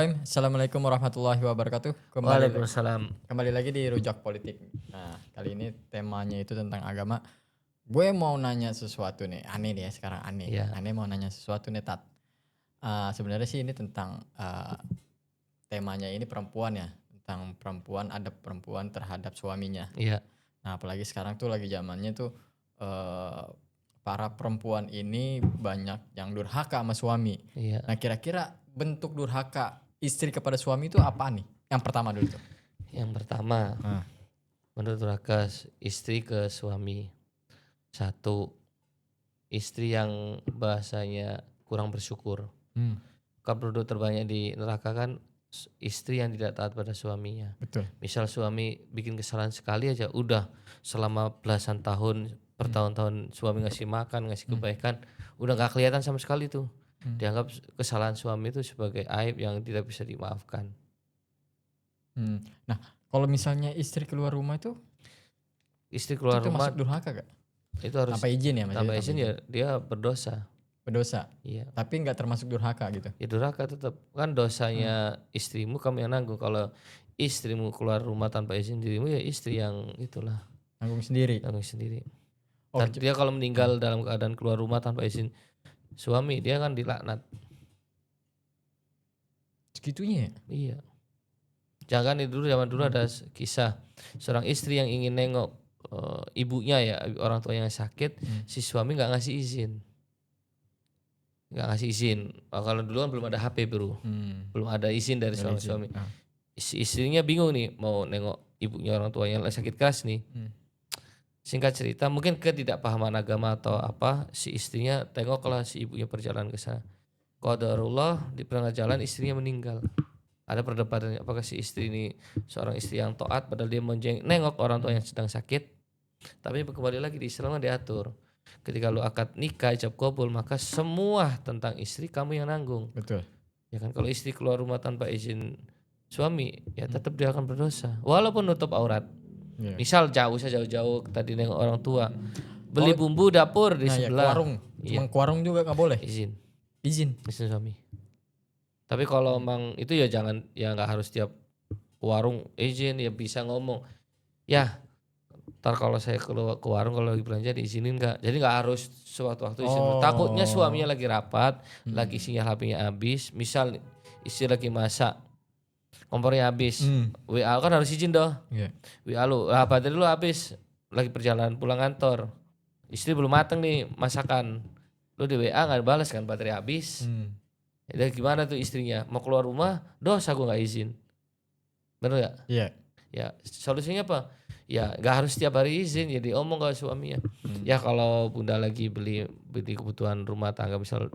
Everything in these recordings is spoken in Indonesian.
Assalamualaikum warahmatullahi wabarakatuh. Waalaikumsalam. Kembali lagi di Rujak Politik. Nah, kali ini temanya itu tentang agama. Gue mau nanya sesuatu nih, aneh nih ya sekarang aneh. Iya. Aneh mau nanya sesuatu nih Tat. Sebenarnya sih ini tentang temanya ini perempuan ya, tentang perempuan, adab perempuan terhadap suaminya. Iya. Nah, apalagi sekarang tuh lagi zamannya tuh para perempuan ini banyak yang durhaka sama suami. Iya. Nah, kira-kira bentuk durhaka istri kepada suami itu apa nih? Yang pertama dulu tuh. Yang pertama, Nah, menurut Raka, istri ke suami. Satu, istri yang bahasanya kurang bersyukur. Kan penduduk terbanyak di neraka kan istri yang tidak taat pada suaminya. betul. Misal suami bikin kesalahan sekali aja, udah selama belasan tahun, bertahun-tahun suami ngasih makan, ngasih kebaikan, udah gak kelihatan sama sekali tuh. Dianggap kesalahan suami itu sebagai aib yang tidak bisa dimaafkan. Nah, kalau misalnya istri keluar rumah itu Istri keluar rumah termasuk durhaka gak? itu harus Tanpa izin ya maksudnya? tanpa izin ya dia berdosa. Berdosa. Iya. Tapi nggak termasuk durhaka gitu. Ya durhaka tetap kan dosanya istrimu kamu yang nanggung. Kalau istrimu keluar rumah tanpa izin dirimu ya istri yang itulah Nanggung sendiri. tanggung sendiri. Oh, Dan dia kalau meninggal dalam keadaan keluar rumah tanpa izin suami dia kan dilaknat. segitunya ya? Iya. Jangan itu zaman dulu ada kisah seorang istri yang ingin nengok ibunya ya orang tua yang sakit, si suami nggak ngasih izin. Kalau dulu kan belum ada HP bro, belum ada izin dari suami. Istrinya bingung nih mau nengok ibunya orang tuanya yang sakit keras nih. Singkat cerita mungkin ketidakpahaman agama atau apa, si istrinya tengoklah si ibunya berjalan ke sana. Qadarullah di pertengahan jalan istrinya meninggal. Ada perdebatan apakah si istri ini seorang istri yang taat padahal dia nengok orang tua yang sedang sakit. Tapi kembali lagi di Islam diatur. Ketika lu akad nikah ijab qabul maka semua tentang istri kamu yang nanggung. Betul. Ya kan kalau istri keluar rumah tanpa izin suami ya tetap dia akan berdosa walaupun nutup aurat. Yeah. Misal jauh tadi nengok orang tua. Beli bumbu dapur di sebelah. Ya, warung. Cuma ke warung juga nggak boleh. Izin suami. Tapi kalau emang itu ya jangan ya nggak harus tiap warung izin ya bisa ngomong. Ya ntar kalau saya keluar ke warung kalau lagi belanja diizinin nggak? Jadi nggak harus sewaktu-waktu izin. Takutnya suaminya lagi rapat, lagi sinyal HP-nya habis. Misal istri lagi masak, kompornya habis, WA kan harus izin doh. Yeah. WA lu, baterai lu habis, lagi perjalanan pulang kantor. Istri belum mateng nih masakan, lu di WA nggak balas kan baterai habis. Ya gimana tuh istrinya mau keluar rumah, dosa gue nggak izin, bener nggak? Iya. Ya solusinya apa? Ya nggak harus setiap hari izin, jadi omong ke suaminya. Ya kalau bunda lagi beli kebutuhan rumah tangga misal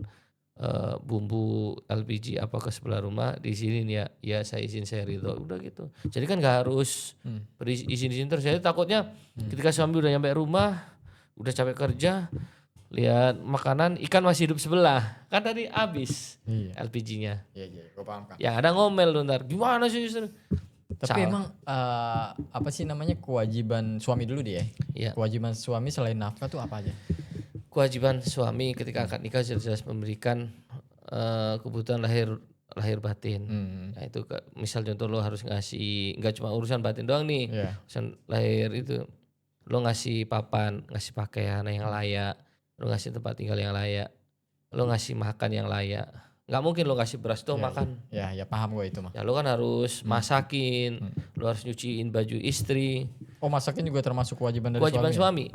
bumbu LPG apa ke sebelah rumah diizinin ya saya izin saya ridho udah gitu. Jadi kan nggak harus izin terus. Jadi takutnya ketika suami udah nyampe rumah udah capek kerja lihat makanan ikan masih hidup sebelah kan tadi habis LPG-nya. Iya, gue paham kan. Ya ada ngomel lu ntar gimana sih justru. Tapi emang apa sih namanya kewajiban suami dulu dia? Iya. Kewajiban suami selain nafkah tuh apa aja? Kewajiban suami ketika akad nikah jelas memberikan kebutuhan lahir batin. Nah itu misal contoh lo harus ngasih nggak cuma urusan batin doang nih, urusan lahir itu lo ngasih papan, ngasih pakaian yang layak, lo ngasih tempat tinggal yang layak, lo ngasih makan yang layak. Nggak mungkin lo ngasih beras doang makan. Ya paham gue itu mah. Ya lo kan harus masakin, lo harus nyuciin baju istri. Oh masakin juga termasuk kewajiban dari Kewajiban suami?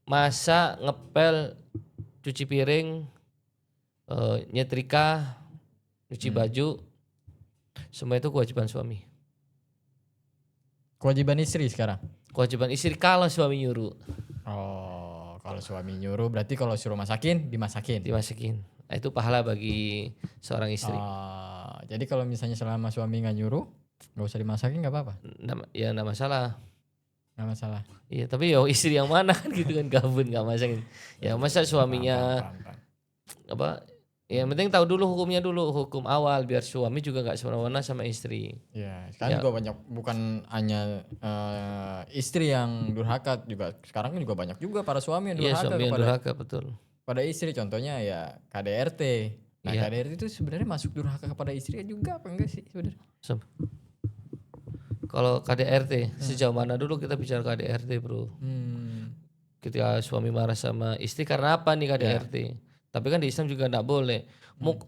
Masak, ngepel, cuci piring, nyetrika, nyuci baju, semua itu kewajiban suami. Kewajiban istri sekarang? Kewajiban istri kalau suami nyuruh. Oh kalau suami nyuruh berarti kalau suruh masakin dimasakin? Dimasakin. Nah, itu pahala bagi seorang istri. Jadi kalau misalnya selama suami nggak nyuruh nggak usah dimasakin nggak apa-apa? Ya nggak masalah. Nggak masalah. Iya tapi ya istri yang mana kan gitu kan gabun nggak masakin. Ya masa suaminya apa? Ya yang penting tahu dulu hukumnya dulu, hukum awal biar suami juga nggak semena-mena sama istri. Ya sekarang juga banyak bukan hanya istri yang durhaka juga sekarang kan juga banyak juga para suami yang durhaka suami yang durhaka betul. pada istri contohnya ya KDRT. Nah, KDRT itu sebenarnya masuk durhaka kepada istri juga apa enggak sih sebenarnya? Kalau KDRT sejauh mana dulu kita bicara KDRT bro? Ketika suami marah sama istri karena apa nih KDRT? Tapi kan di Islam juga enggak boleh.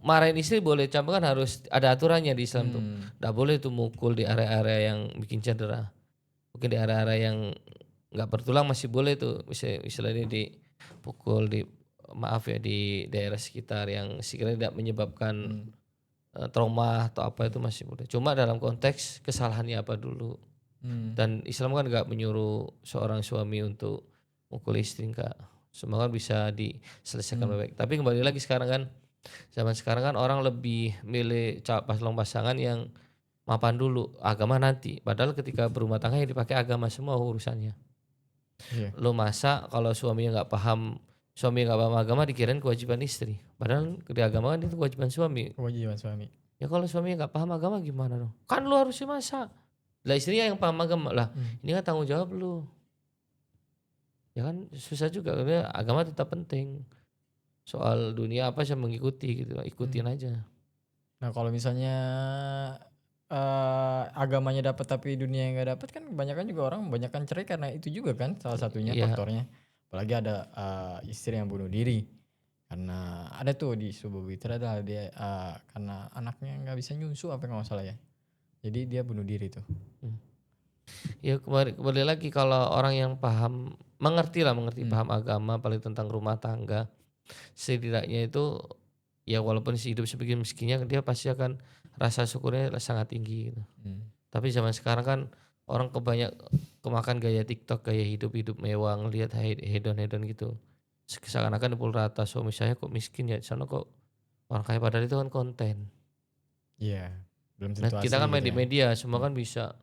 Marahin istri boleh, cuma kan harus ada aturannya di Islam tuh. Enggak boleh tuh mukul di area-area yang bikin cedera. Mungkin di area-area yang enggak bertulang masih boleh tuh, istilahnya dipukul di daerah sekitar yang sekiranya tidak menyebabkan trauma atau apa itu masih boleh. Cuma dalam konteks kesalahannya apa dulu. Dan Islam kan enggak menyuruh seorang suami untuk mukul istri, enggak. Semua kan bisa diselesaikan baik. Tapi kembali lagi sekarang kan, zaman sekarang kan orang lebih milih pasangan yang mapan dulu, agama nanti. Padahal ketika berumah tangga yang dipakai agama semua urusannya. Lo masa kalau suaminya nggak paham agama dikirain kewajiban istri. Padahal di agama kan itu kewajiban suami. Kewajiban suami. Ya kalau suaminya nggak paham agama gimana dong? Kan lo harusnya masak. Lah istrinya yang paham agama lah. Ini kan tanggung jawab lo. Ya kan susah juga karena agama tetap penting. Soal dunia apa sih mengikuti gitu, ikutin aja. Nah kalau misalnya agamanya dapat tapi dunia yang nggak dapat kan kebanyakan juga orang kebanyakan cerai karena itu juga kan salah satunya faktornya. Apalagi ada istri yang bunuh diri karena ada tuh di sebuah berita adalah dia karena anaknya nggak bisa nyusu apa nggak salah ya. Jadi dia bunuh diri tuh. Ya kembali lagi kalau orang yang mengerti paham agama paling tentang rumah tangga, setidaknya itu ya walaupun hidup semiskin-miskinnya dia pasti akan rasa syukurnya sangat tinggi gitu. Tapi zaman sekarang kan orang kemakan gaya TikTok, gaya hidup mewah, ngelihat hedon gitu. Seakan-akan dipukul rata, suami saya kok miskin ya, sana kok orang kaya, padahal itu kan konten. Iya, belum tentu Kita kan main gitu di media, semua kan bisa.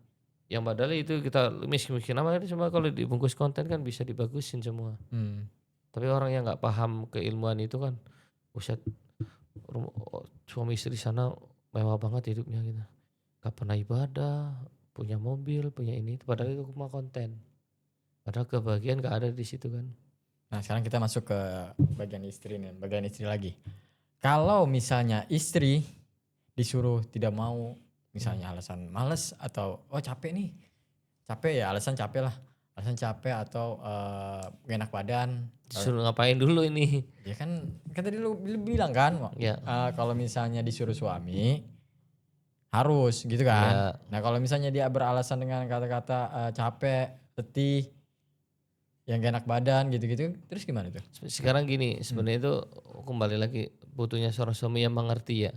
Yang padahal itu kita miskin amat semua kalau dibungkus konten kan bisa dibagusin semua. Tapi orang yang nggak paham keilmuan itu kan, buset, suami istri sana mewah banget hidupnya gitu. Gak pernah ibadah, punya mobil, punya ini, padahal itu cuma konten. Padahal kebahagiaan gak ada di situ kan. Nah sekarang kita masuk ke bagian istri nih, bagian istri lagi. Kalau misalnya istri disuruh tidak mau, misalnya alasan males atau capek nih, capek ya alasan capek lah, alasan capek atau gak enak badan. Disuruh ngapain dulu ini? Ya kan tadi lu bilang kan, kalau misalnya disuruh suami harus gitu kan. Nah kalau misalnya dia beralasan dengan kata-kata capek, letih, yang gak enak badan gitu-gitu, terus gimana tuh? Sekarang gini, sebenarnya itu kembali lagi butuhnya seorang suami yang mengerti ya.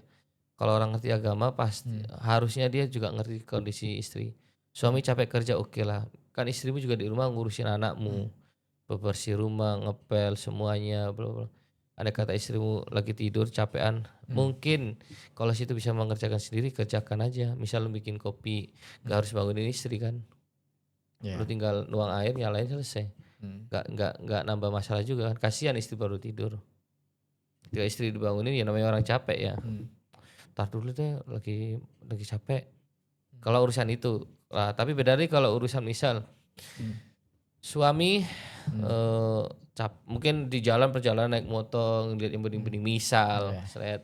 Kalau orang ngerti agama pasti harusnya dia juga ngerti kondisi istri. Suami capek kerja oke lah, kan istrimu juga di rumah ngurusin anakmu, bebersih rumah, ngepel semuanya, bla bla. Ada kata istrimu lagi tidur capean, mungkin kalau situ bisa mengerjakan sendiri kerjakan aja. Misal lu bikin kopi, gak harus bangunin istri kan. Lu tinggal nuang air nyalain selesai. Gak nambah masalah juga kan. Kasihan istri baru tidur. Ketika istri dibangunin ya namanya orang capek ya. Tar dulu deh lagi capek. Kalau urusan itu. Nah, tapi beda lagi kalau urusan misal suami mungkin di perjalanan naik motor lihat yang bening-bening misal,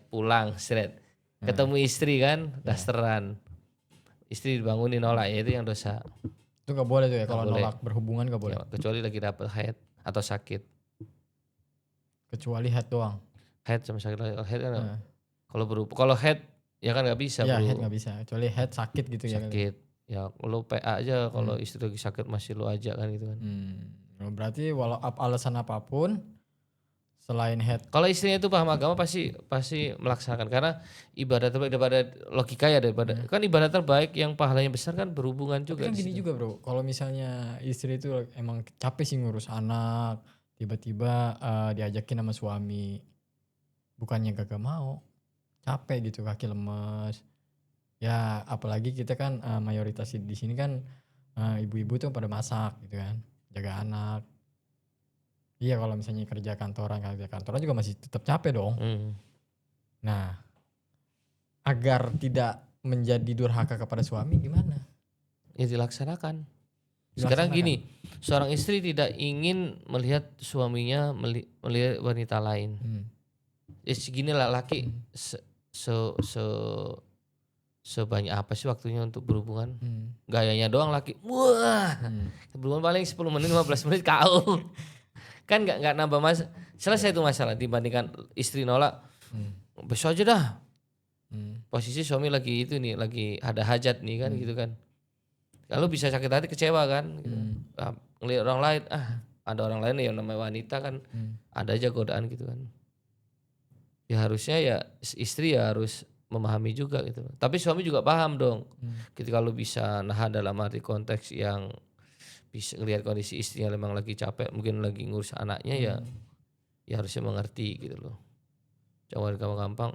pulang, ketemu istri kan, dasteran. Istri dibangunin nolak ya itu yang dosa. Itu gak boleh tuh ya kalau nolak berhubungan gak boleh. Ya, kecuali lagi dapat haid atau sakit. Kecuali haid doang. Haid sama sakit kan. Kalau haid ya kan nggak bisa. Iya, haid nggak bisa. Kecuali haid sakit gitu ya. Sakit. Ya lo PA aja kalau istri lagi sakit masih lo ajak kan gitu kan. Berarti walau alasan apapun selain haid. Kalau istrinya itu paham agama pasti melaksanakan karena ibadah terbaik daripada logika ya daripada kan ibadah terbaik yang pahalanya besar kan berhubungan juga. Tapi kan gini juga bro, kalau misalnya istri itu emang capek sih ngurus anak, tiba-tiba diajakin sama suami, bukannya gak mau, capek gitu kaki lemes. Ya apalagi kita kan mayoritas di sini kan ibu-ibu tuh pada masak gitu kan, jaga anak. Iya kalau misalnya kerja kantoran juga masih tetap capek dong. Nah agar tidak menjadi durhaka kepada suami gimana? Ya dilaksanakan. Sekarang gini, seorang istri tidak ingin melihat suaminya melihat wanita lain. segini lah laki se, se sebanyak apa sih waktunya untuk berhubungan? Gayanya doang laki. Wah. Berhubungan paling 10 menit 15 menit kau. Kan enggak nambah selesai itu masalah dibandingkan istri nolak. Besok aja dah. Posisi suami lagi itu nih, lagi ada hajat nih kan gitu kan. Kalau bisa sakit hati kecewa kan gitu. Ngelihat orang lain, ada orang lain yang namanya wanita kan. Ada aja godaan gitu kan. Ya harusnya ya istri ya harus memahami juga gitu. Tapi suami juga paham dong. Ketika lu bisa nahan dalam arti konteks yang bisa ngelihat kondisi istrinya memang lagi capek, mungkin lagi ngurus anaknya ya harusnya mengerti gitu loh. Jangan gampang-gampang,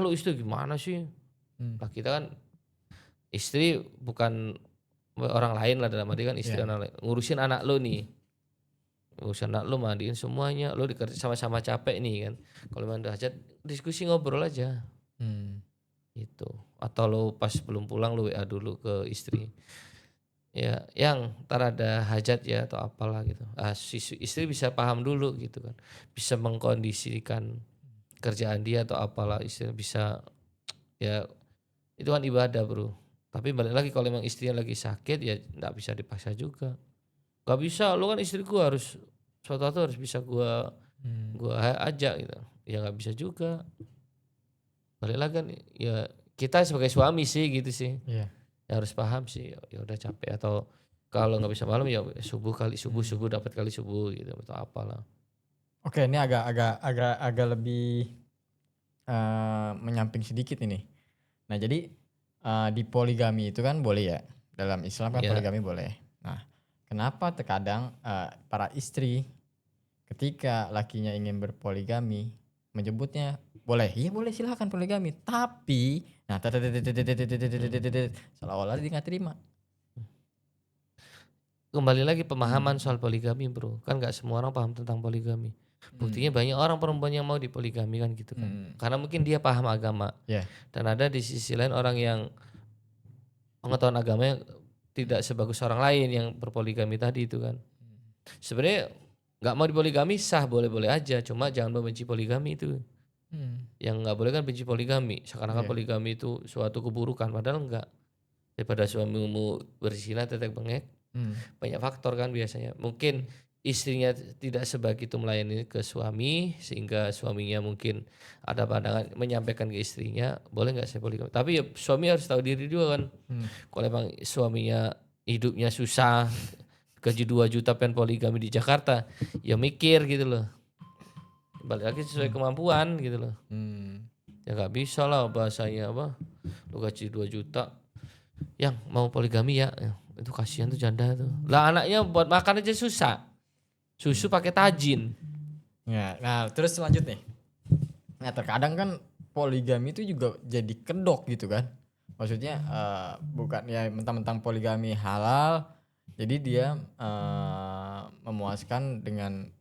lu istri gimana sih? Nah kita kan istri bukan orang lain lah dalam arti kan istri anak lain. Ngurusin anak lo nih. Ngurusin anak lo mandiin semuanya, lo sama-sama capek nih kan. Kalau memang udah hajat diskusi ngobrol aja. Gitu. Atau lo pas belum pulang lo WA dulu ke istri. Ya, yang ntar ada hajat ya atau apalah gitu. Si istri bisa paham dulu gitu kan. Bisa mengkondisikan kerjaan dia atau apalah, istri bisa ya itu kan ibadah bro. Tapi balik lagi kalau memang istrinya lagi sakit ya nggak bisa dipaksa juga. Gak bisa, lo kan istriku harus suatu waktu harus bisa gua ajak gitu. Ya nggak bisa juga. Balik lagi kan ya kita sebagai suami sih gitu sih. Ya harus paham sih, ya udah capek atau kalau nggak bisa malam ya subuh dapat kali subuh gitu atau apalah. Oke, ini agak lebih menyamping sedikit ini. Nah, jadi di poligami itu kan boleh ya. Dalam Islam kan poligami boleh. Nah, kenapa terkadang para istri ketika lakinya ingin berpoligami menyebutnya boleh, iya boleh silakan poligami, tapi nah seolah-olah dia nggak terima. Kembali lagi pemahaman soal poligami bro, kan nggak semua orang paham tentang poligami. Buktinya banyak orang perempuan yang mau dipoligami kan gitu kan, karena mungkin dia paham agama. Dan ada di sisi lain orang yang pengetahuan agamanya tidak sebagus orang lain yang berpoligami tadi itu kan. Sebenarnya nggak mau dipoligami sah, boleh-boleh aja, cuma jangan membenci poligami itu. Yang nggak boleh kan benci poligami, seakan-akan poligami itu suatu keburukan, padahal enggak. Daripada suamimu berzina tetek bengek, banyak faktor kan biasanya. Mungkin istrinya tidak sebegitu melayani ke suami sehingga suaminya mungkin ada pandangan menyampaikan ke istrinya, boleh nggak saya poligami? Tapi ya suami harus tahu diri juga kan. Kalau emang suaminya hidupnya susah, gaji 2 juta pengen poligami di Jakarta, ya mikir gitu loh. Balik lagi sesuai kemampuan gitu loh. Ya nggak bisa lah bahasanya apa, lu gaji 2 juta yang mau poligami ya itu kasihan tuh janda tuh lah, anaknya buat makan aja susah, susu pakai tajin ya. Nah terus lanjut nih, nah terkadang kan poligami itu juga jadi kedok gitu kan, maksudnya bukan ya mentang-mentang poligami halal jadi dia memuaskan dengan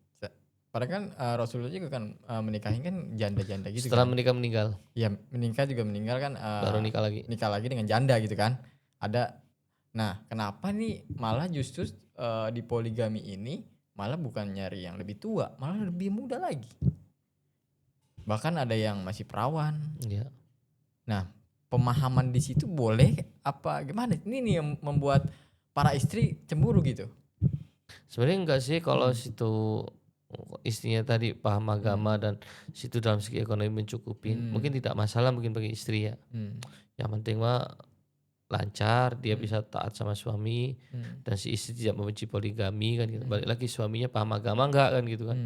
padahal kan Rasulullah juga kan menikahi kan janda-janda gitu setelah kan. menikah meninggal. Iya, menikah juga meninggal kan, Baru nikah lagi. Nikah lagi dengan janda gitu kan. Ada. Nah, kenapa nih malah justru di poligami ini malah bukan nyari yang lebih tua, malah lebih muda lagi. Bahkan ada yang masih perawan. Iya. Nah, pemahaman di situ boleh apa gimana? Ini nih yang membuat para istri cemburu gitu. Sebenarnya enggak sih kalau situ istrinya tadi paham agama dan situ dalam segi ekonomi mencukupin, mungkin tidak masalah mungkin bagi istri ya. Yang penting mah lancar, dia bisa taat sama suami dan si istri tidak membenci poligami kan gitu. Balik lagi suaminya paham agama enggak kan gitu kan.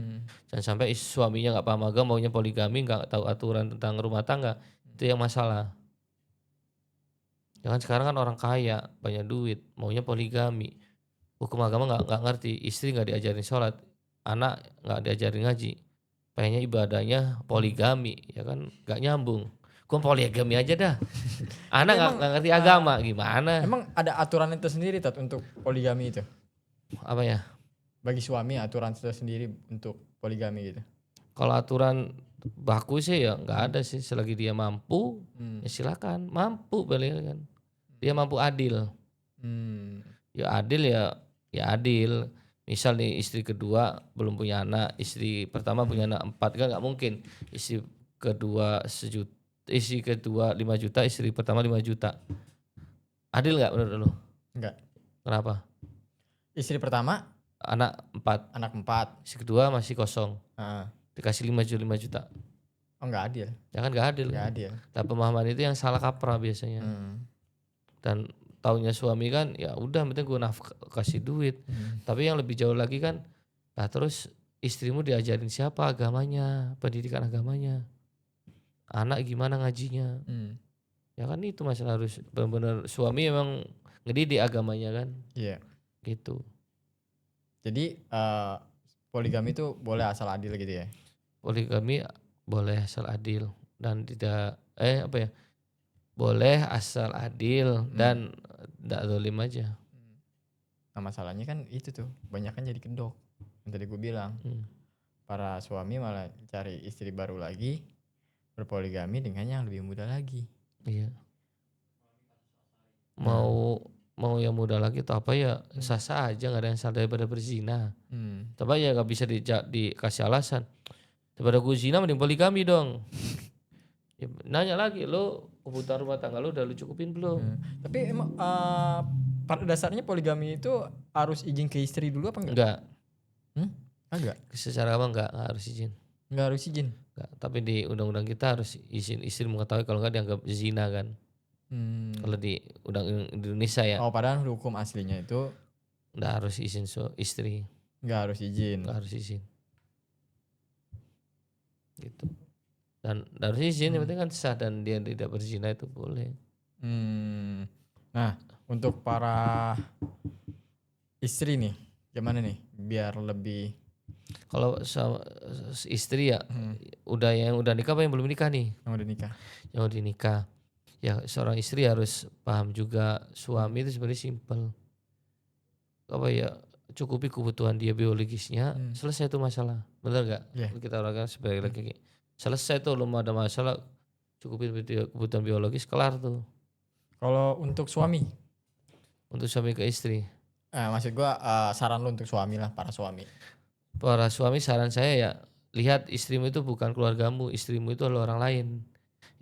Jangan sampai suaminya enggak paham agama maunya poligami, enggak tahu aturan tentang rumah tangga, itu yang masalah. Jangan sekarang kan orang kaya banyak duit maunya poligami, hukum agama enggak ngerti, istri enggak diajarin sholat, anak nggak diajarin ngaji, pengennya ibadahnya poligami, ya kan nggak nyambung. Gue poligami aja dah. Anak nggak ngerti agama gimana? Emang ada aturan itu sendiri Tat untuk poligami itu? Apa ya? Bagi suami aturan sendiri untuk poligami gitu. Kalau aturan baku sih ya nggak ada sih, selagi dia mampu ya silakan, mampu balik kan. Dia mampu adil. Ya adil ya adil. Misal nih istri kedua belum punya anak, istri pertama punya anak 4 kan nggak mungkin istri kedua 1 juta, istri kedua 5 juta, istri pertama 5 juta. Adil nggak menurut lu? Enggak. Kenapa? Istri pertama Anak 4. anak 4. Istri kedua masih kosong. Heeh. Dikasih 5 juta. Oh enggak adil. Ya kan nggak adil. Enggak Kan? adil. Nah, pemahaman itu yang salah kaprah biasanya. Dan taunya suami kan ya udah penting gue kasih duit. Tapi yang lebih jauh lagi kan, nah terus istrimu diajarin siapa agamanya, pendidikan agamanya, anak gimana ngajinya. Ya kan itu masalah, harus benar-benar suami emang ngedidik agamanya kan. Iya. Gitu. Jadi poligami itu boleh asal adil gitu ya? Poligami boleh asal adil dan tidak boleh asal adil dan tidak zalim aja. Nah masalahnya kan itu tuh, banyak kan jadi kedok. Yang tadi gue bilang, para suami malah cari istri baru lagi, berpoligami dengan yang lebih muda lagi. Iya. Mau yang muda lagi atau apa ya sah-sah aja, nggak ada yang salah daripada berzina. Tapi ya nggak bisa dikasih alasan. Daripada gue zina mending poligami dong. Ya, nanya lagi, lo kebutuhan rumah tangga lo udah lo cukupin belum? Tapi emang pada dasarnya poligami itu harus izin ke istri dulu apa enggak? Enggak. Enggak. Secara apa enggak harus izin. Enggak harus izin. Enggak. Tapi di undang-undang kita harus izin istri mengetahui, kalau enggak dianggap zina kan. Kalau di undang Indonesia ya. Oh padahal hukum aslinya itu enggak harus izin istri. Enggak harus izin. Enggak harus izin. Gitu. Dan harus izin, yang penting kan sah dan dia tidak berzina itu boleh. Nah untuk para istri nih gimana nih biar lebih, kalau sama istri ya yang udah nikah apa yang belum nikah nih? yang udah nikah. Yang udah nikah ya, seorang istri harus paham juga suami itu sebenarnya simpel, apa ya, cukupi kebutuhan dia biologisnya, selesai itu masalah, benar gak? Kita orang sebagai laki-laki selesai tuh, belum ada masalah, cukupi kebutuhan biologis, kelar tuh. Kalau untuk suami? Untuk suami ke istri, maksud gua saran lu untuk suami lah, para suami. Para suami saran saya ya, lihat istrimu itu bukan keluargamu, istrimu itu adalah orang lain.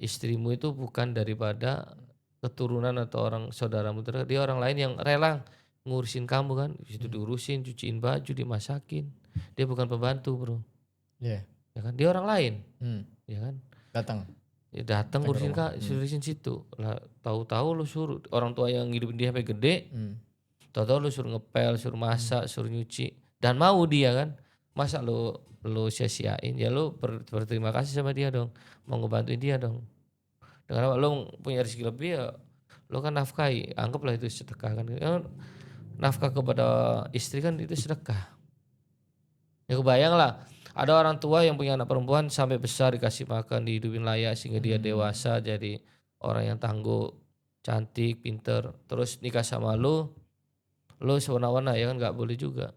Istrimu itu bukan daripada keturunan atau orang saudaramu, dia orang lain yang rela ngurusin kamu kan, itu diurusin, cuciin baju, dimasakin. Dia bukan pembantu, bro. Iya. Ya kan, dia orang lain. Ya kan? Ya datang ngurusin ngurusin situ. Lah tahu-tahu lu suruh orang tua yang hidupin dia sampai gede. Tahu-tahu lu suruh ngepel, suruh masak, suruh nyuci, dan mau dia kan. Masa lu sia-siain? Ya lu berterima kasih sama dia dong. Mau ngebantuin dia dong. Dengan apa lu punya rezeki lebih ya lu kan nafkahi, anggaplah itu sedekah kan. Nafkah kepada istri kan itu sedekah. Ya kebayang lah, ada orang tua yang punya anak perempuan sampai besar, dikasih makan, dihidupin layak sehingga dia dewasa jadi orang yang tangguh, cantik, pinter, terus nikah sama lu sewana-wana, ya kan nggak boleh juga.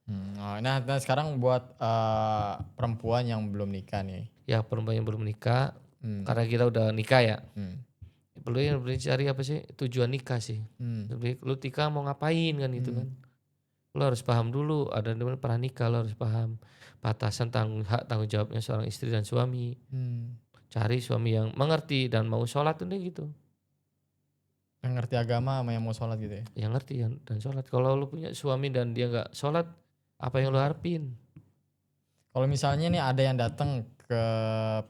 Nah sekarang buat perempuan yang belum nikah nih. Ya perempuan yang belum nikah, karena kita udah nikah ya. Perlu cari apa sih tujuan nikah sih. Lu nikah mau ngapain kan gitu kan. Lu harus paham dulu, ada namanya pranikah, lu harus paham batasan hak tanggung jawabnya seorang istri dan suami. Cari suami yang mengerti dan mau sholat tuh gitu. Yang ngerti agama sama yang mau sholat gitu ya? Yang ngerti dan sholat. Kalau lu punya suami dan dia gak sholat, apa yang lu harapin? Kalau misalnya nih ada yang datang ke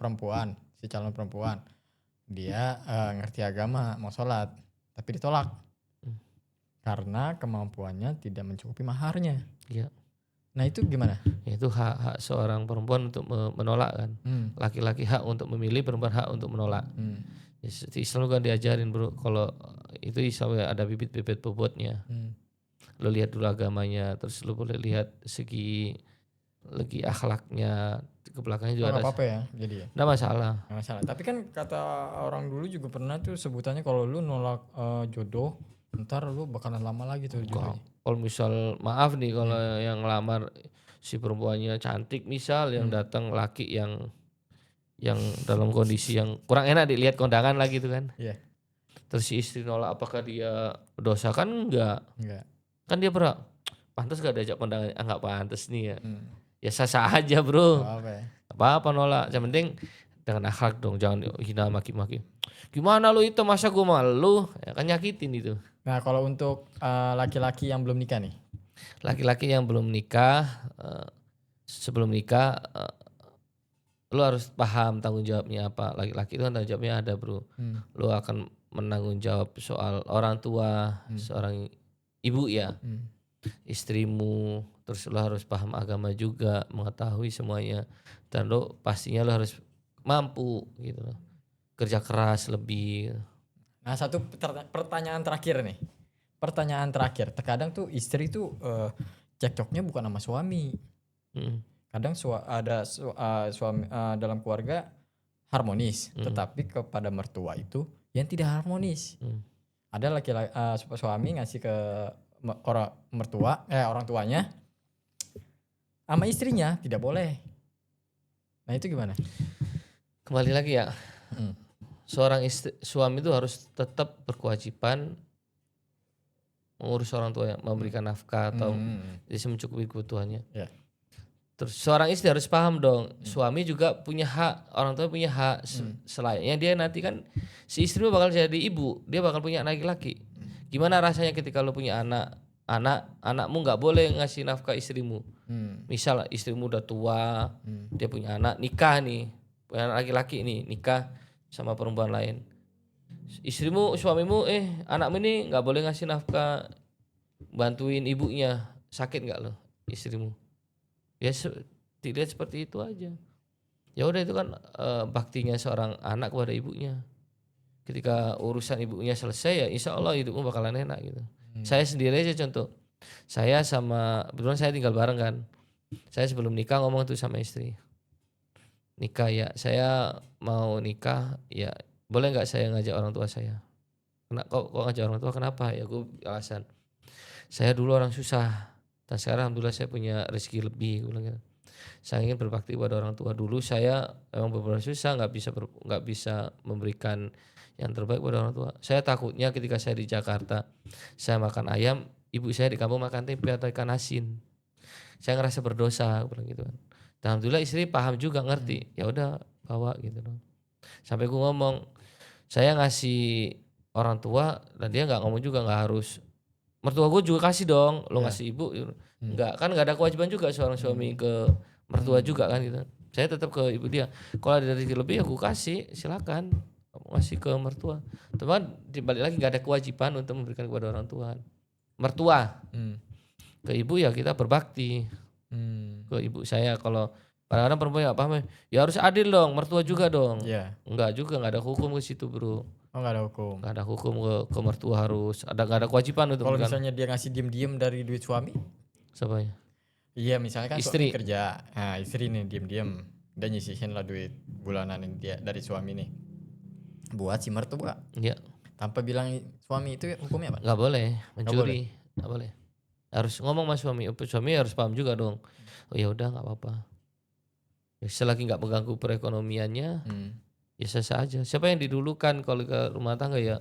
perempuan, si calon perempuan, dia ngerti agama, mau sholat, tapi ditolak karena kemampuannya tidak mencukupi maharnya. Iya. Nah itu gimana? Ya, itu hak seorang perempuan untuk menolak kan. Laki-laki hak untuk memilih, perempuan hak untuk menolak. Ya, Islam kan diajarin bro, kalau itu Islam ada bibit-bibit bobotnya. Lo lihat dulu agamanya, terus lo boleh lihat segi akhlaknya, ke belakangnya juga ada. Apa-apa ya jadi ya? Nggak masalah. Nggak masalah. Tapi kan kata orang dulu juga pernah tuh sebutannya kalau lu nolak jodoh, ntar lu bakalan lama lagi tuh jodohnya. Kalau misal maaf nih, kalau yang ngelamar si perempuannya cantik misal, yang datang laki yang dalam kondisi yang kurang enak dilihat kondangan lagi tuh kan. Iya. Terus si istri nolak, apakah dia berdosa? Kan enggak. Kan dia pantas gak diajak kondangan? Enggak pantas nih ya. Ya sah-sah aja bro. Apa-apa nolak. Yang penting dengan akhlak dong, jangan hina maki-maki. Gimana lu itu, masa gue malu, ya kan nyakitin itu. Nah kalau untuk laki-laki yang belum nikah nih? Laki-laki yang belum nikah, sebelum nikah, lu harus paham tanggung jawabnya apa. Laki-laki itu kan tanggung jawabnya ada bro. Lu akan menanggung jawab soal orang tua, seorang ibu ya, istrimu. Terus lu harus paham agama juga, mengetahui semuanya. Dan lu pastinya lu harus mampu gitu loh, kerja keras lebih. Nah satu pertanyaan terakhir nih. Pertanyaan terakhir, terkadang tuh istri tuh cekcoknya bukan sama suami. Kadang ada suami dalam keluarga harmonis, tetapi kepada mertua itu yang tidak harmonis. Ada laki-laki suami ngasih ke orang tuanya, sama istrinya tidak boleh. Nah itu gimana? Kembali lagi ya, seorang suami itu harus tetap berkewajiban mengurus orang tua, memberikan nafkah atau bisa mencukupi kebutuhannya. Yeah. Terus seorang istri harus paham dong, suami juga punya hak, orang tua punya hak. Selainnya dia nanti kan si istri bakal jadi ibu, dia bakal punya anak laki. Gimana rasanya ketika lu punya anakmu nggak boleh ngasih nafkah istrimu. Misal istrimu udah tua, dia punya anak, nikah nih, punya anak laki-laki nih, nikah sama perempuan lain. Suamimu anakmu ini nggak boleh ngasih nafkah, bantuin ibunya, sakit nggak lo istrimu? Ya dilihat seperti itu aja. Ya udah, itu kan baktinya seorang anak kepada ibunya. Ketika urusan ibunya selesai ya insya Allah hidupmu bakalan enak gitu. Saya sendiri aja contoh, kebetulan saya tinggal bareng kan. Saya sebelum nikah ngomong tuh sama istri, nikah ya, saya mau nikah ya, boleh nggak saya ngajak orang tua saya? Kok ngajak orang tua, kenapa? Ya gue alasan, saya dulu orang susah dan sekarang alhamdulillah saya punya rezeki lebih. Gue bilang gitu. Saya ingin berbakti kepada orang tua. Dulu saya memang beberapa susah, nggak bisa memberikan yang terbaik kepada orang tua. Saya takutnya ketika saya di Jakarta, saya makan ayam, ibu saya di kampung makan tempe atau ikan asin. Saya ngerasa berdosa, gue bilang gitu kan. Dan alhamdulillah istri paham juga, ngerti. Ya udah bawa gitu loh. Sampai gue ngomong, saya ngasih orang tua dan dia nggak ngomong juga, nggak harus. Mertua gue juga kasih dong, lo ngasih ibu, nggak kan nggak ada kewajiban juga seorang suami ke mertua juga kan gitu. Saya tetap ke ibu dia. Kalau ada rezeki lebih ya gue kasih, silakan kamu kasih ke mertua. Teman dibalik lagi nggak ada kewajiban untuk memberikan kepada orang tua. Mertua ke ibu ya kita berbakti ke ibu saya. Kalau kadang-kadang perempuan nggak paham, ya harus adil dong, mertua juga dong. Enggak juga, nggak ada hukum ke situ bro. Oh nggak ada hukum. Nggak ada hukum ke mertua, harus nggak ada kewajiban untuk. Kalau misalnya dia ngasih diem-diem dari duit suami? Siapanya? Iya misalnya kan istri. Suami kerja, nah istri nih diem-diem dan nyisihin lah duit bulanan dia dari suami nih buat si mertua. Iya. Tanpa bilang suami, itu hukumnya apa? Nggak boleh mencuri, nggak boleh. Harus ngomong sama suami, suami harus paham juga dong. Oh ya udah nggak apa-apa. Ya, selagi nggak mengganggu perekonomiannya, ya sah aja. Siapa yang didulukan kalau ke rumah tangga ya?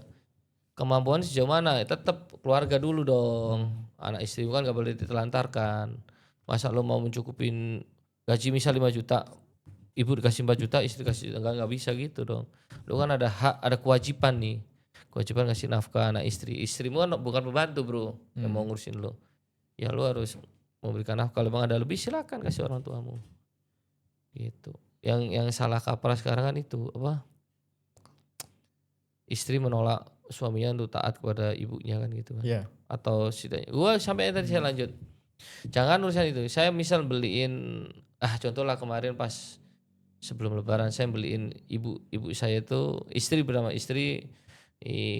Kemampuan sejauh mana? Ya, tetap keluarga dulu dong. Anak istri kan nggak boleh ditelantarkan. Masa lo mau mencukupin gaji misal 5 juta, ibu dikasih 4 juta, istri kasih, nggak bisa gitu dong. Lo kan ada hak, ada kewajiban nih. Kewajiban ngasih nafkah anak istri. Istrimu kan bukan pembantu bro, yang mau ngurusin lo. Ya lo harus memberikan nafkah. Kalau memang ada lebih silakan kasih orang tuamu. Gitu. Yang salah kaprah sekarang kan itu apa? Istri menolak suaminya untuk taat kepada ibunya kan gitu kan. Yeah. Atau setidaknya, gua sampai tadi saya lanjut. Jangan urusan itu. Saya misal beliin, contohlah kemarin pas sebelum lebaran saya beliin ibu saya itu, istri bernama istri,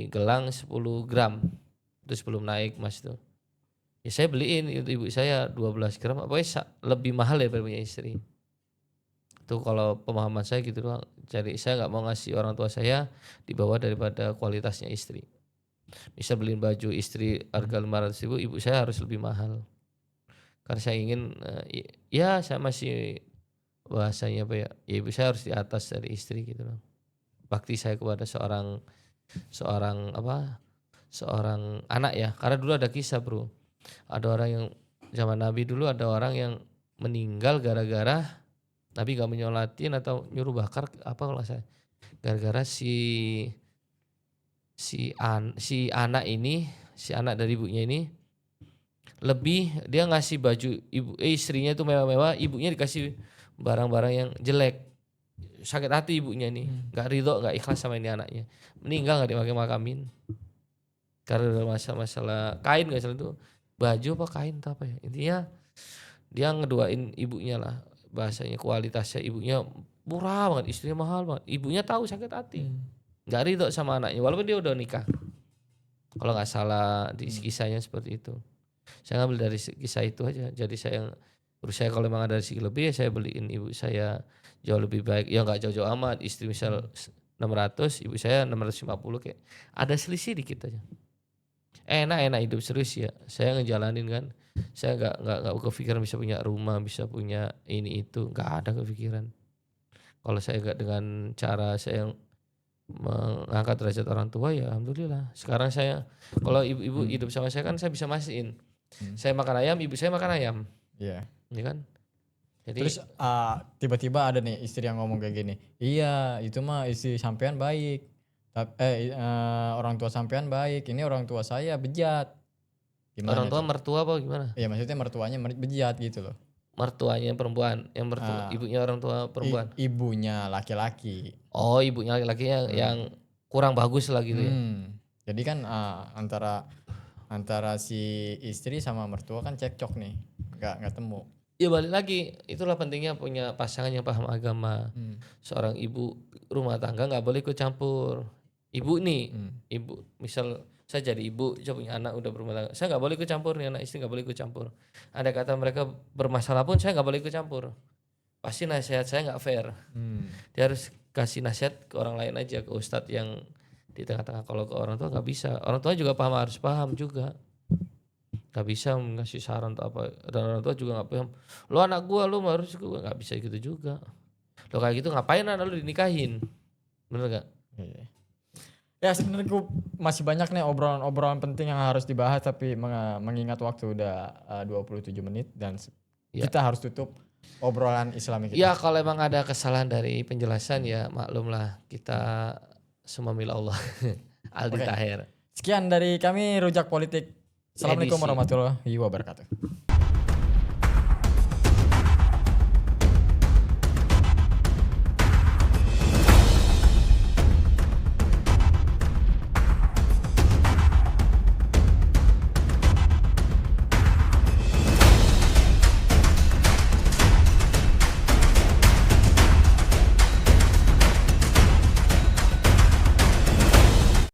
gelang 10 gram. Itu sebelum naik mas itu. Ya saya beliin itu ibu saya 12 gram, pokoknya lebih mahal daripada punya istri. Itu kalau pemahaman saya gitu doang. Jadi saya nggak mau ngasih orang tua saya di bawah daripada kualitasnya istri. Bisa beliin baju istri harga 500.000, ibu saya harus lebih mahal. Karena saya ingin ya saya masih bahasanya apa ya? Ya ibu saya harus di atas dari istri gitu loh. Bakti saya kepada seorang anak ya. Karena dulu ada kisah bro. Ada orang yang zaman Nabi dulu, ada orang yang meninggal gara-gara Nabi gak menyolatin atau nyuruh bakar apa kalau nggak salah. Gara-gara si anak ini, si anak dari ibunya ini lebih dia ngasih baju istrinya itu mewah-mewah, ibunya dikasih barang-barang yang jelek. Sakit hati ibunya nih, nggak ridho, nggak ikhlas sama ini anaknya. Meninggal nggak dimakai-makamin. Karena masalah kain nggak salah itu, baju apa kain atau apa ya. Intinya dia ngeduain ibunya lah, bahasanya kualitasnya ibunya murah banget, istrinya mahal banget. Ibunya tahu sakit hati, nggak ridho sama anaknya walaupun dia udah nikah. Kalau nggak salah di kisahnya seperti itu. Saya ngambil dari kisah itu aja. Jadi saya kalau memang ada rezeki lebih ya saya beliin ibu saya jauh lebih baik. Ya nggak jauh-jauh amat. Istri misal 600, ibu saya 650 kayak ada selisih dikit aja. Enak hidup serius ya. Saya ngejalanin kan. Saya nggak kepikiran bisa punya rumah, bisa punya ini itu, nggak ada kepikiran. Kalau saya nggak dengan cara saya mengangkat derajat orang tua ya alhamdulillah. Sekarang saya kalau ibu-ibu hidup sama saya kan saya bisa masihin. Saya makan ayam, ibu saya makan ayam. Iya. Ya kan? Jadi terus tiba-tiba ada nih istri yang ngomong kayak gini. Iya, itu mah istri sampean baik. Orang tua sampean baik. Ini orang tua saya bejat. Gimana orang tua tuh? mertua apa gimana? Iya, maksudnya mertuanya bejat gitu loh. Mertuanya perempuan, yang ibunya orang tua perempuan. Ibunya laki-laki. Oh, ibunya laki-laki yang kurang bagus lah gitu ya. Jadi kan antara si istri sama mertua kan cekcok nih, nggak temu. Ya balik lagi, itulah pentingnya punya pasangan yang paham agama. Seorang ibu rumah tangga nggak boleh ikut campur. Ibu nih, ibu misal saya jadi ibu, saya punya anak udah berumah tangga, saya nggak boleh ikut campur nih, anak istri nggak boleh ikut campur. Ada kata mereka bermasalah pun saya nggak boleh ikut campur. Pasti nasihat saya nggak fair. Dia harus kasih nasihat ke orang lain aja, ke ustadz yang di tengah-tengah. Kalau ke orang tua nggak bisa. Orang tua juga harus paham juga. Gak bisa ngasih saran atau apa, dan orang tua juga gak paham. Lo anak gua, lo harus gua, gak bisa gitu juga. Lo kayak gitu ngapain anak lo dinikahin? Bener gak? Ya sebenarnya gue masih banyak nih obrolan penting yang harus dibahas, tapi mengingat waktu udah 27 menit dan kita harus tutup obrolan Islami kita. Ya kalau emang ada kesalahan dari penjelasan ya maklum lah, kita semua milik Allah. Aldi Taher. Sekian dari kami Rujak Politik. Assalamualaikum warahmatullahi wabarakatuh.